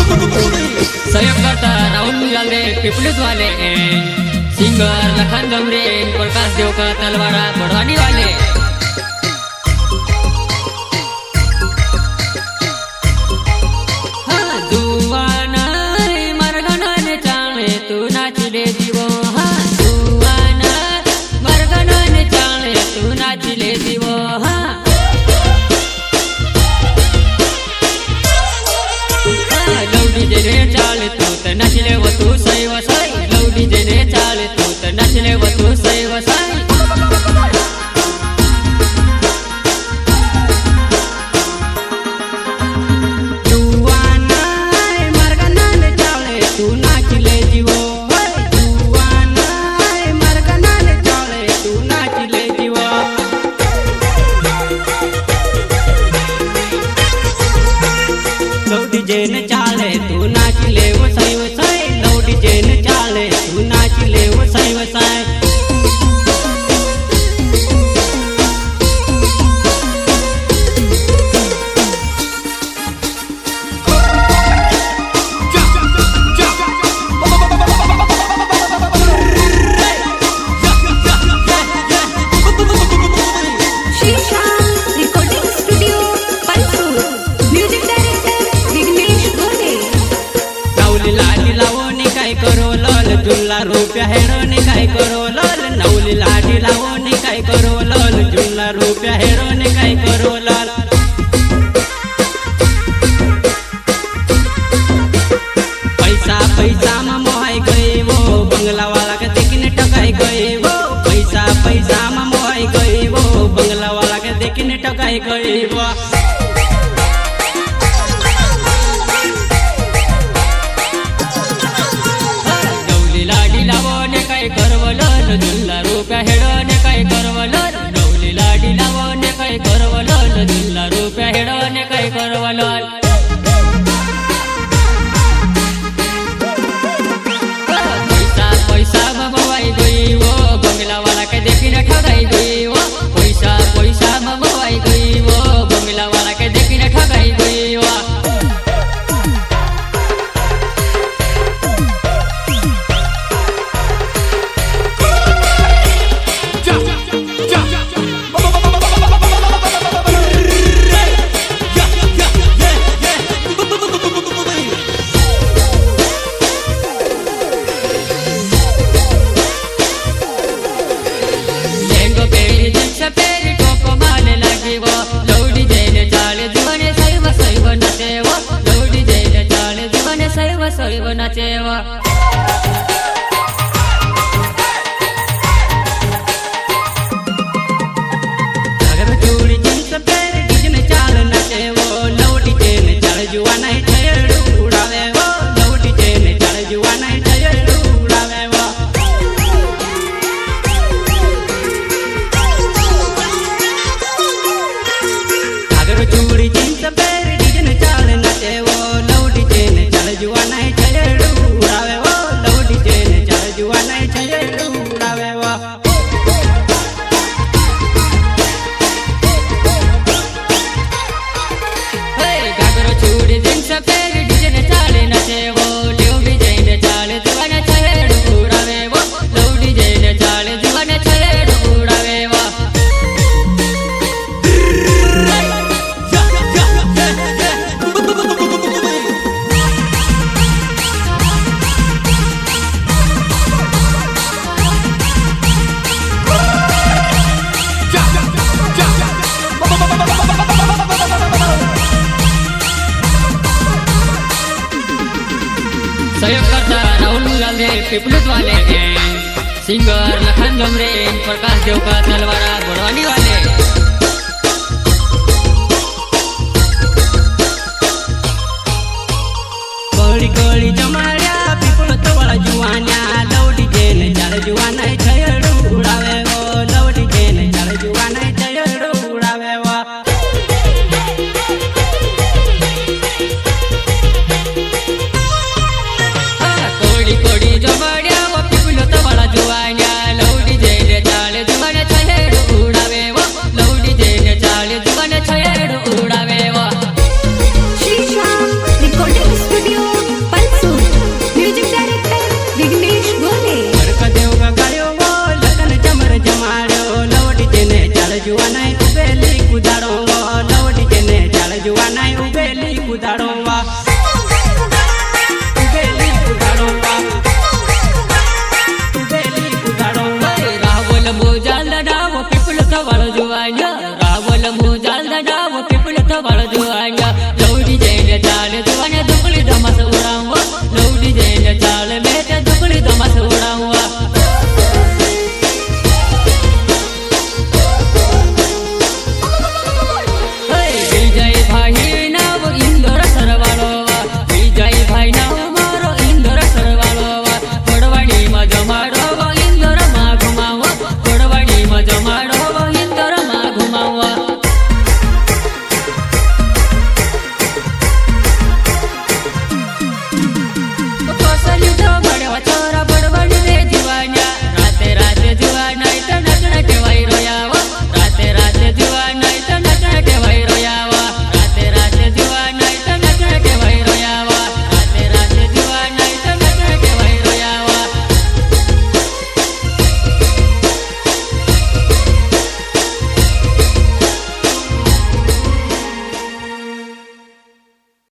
सहयोग करता राहुल मिलाले पिपलुस वाले सिंगर लखन गमरे प्रकाश देवका तलवारा बढ़वानी वाले नचले वो तू सही वसाई लौडी जेने चाले तू त नचले वो तू सही वसाई जुवाना मरगना ने चाले तू नाचले जीवो जुवाना मरगना ने चाले तू नाचले जीवो लौडी जेने चाले तू नाचले वो सही वसाई लौडी जेने चाले तू नाचले वो सही वसाई जुल्ला रुपया हेड़ो ने काय करो लाल नौली लाठी लावो ने काय करो लाल जुल्ला रुपया हेड़ो ने काय करो लाल पैसा पैसा में मोहाई गई वो बंगला वाला के देखने टकाई गई वो पैसा पैसा में मोहाई गई वो बंगला वाला के देखने टकाई गई वो जुल्ला रुपया हेड़ो ने काय करवलो नौली लाडी लावो ने काय करवलो जुल्ला रुपया हेड़ो ने काय करवलो पैसा पैसा में मोहाई गई वो बंगला वाला के देखने ठगाई गई वो पैसा पैसा में मोहाई गई वो बंगला वाला के देखने ठगाई गई वो सैव नचेवा अगर चूड़ी जींस पैर डिजन चाल नचेवो लौटी जेन चढ़ जुआ नहीं ठहर उड़ावे वो लौटी जेन चढ़ जुआ नहीं ठहर उड़ावे वो अगर चूड़ी जींस पैर डिजन चाल नचेवो लौटी जेन चढ़ जुआ नहीं ठहर उड़ावे वो लौटी जेन चढ़ जुआ नहीं ठहर उड़ावे वो चूड़ी जींस पैर डिजन चाले नचे वो लौडी जेन चाले जुआने ठहर उड़ावे वो लौडी जेन चाले जुआने ठहर उड़ावे वो सहयोग करता राहुल मिलाले पिपलुस वाले सिंगर लखन गमरे प्रकाश देवका तलवारा बढ़वानी वाले कोड़ी कोड़ी जमाड़िया पिपलुस वाला जुआनिया लौडी जेन चढ़ जुआ नहीं ठहर उड़ावे वो लौडी जेन चढ़ जुआ नहीं ठहर उड़ावे वो कोड़ी कोड़ी जमाड़िया वो पिपलुस वाला जुआनिया लौडी जेन चाले जुआने ठहर उड़ावे वो लौडी ठाड़ो वा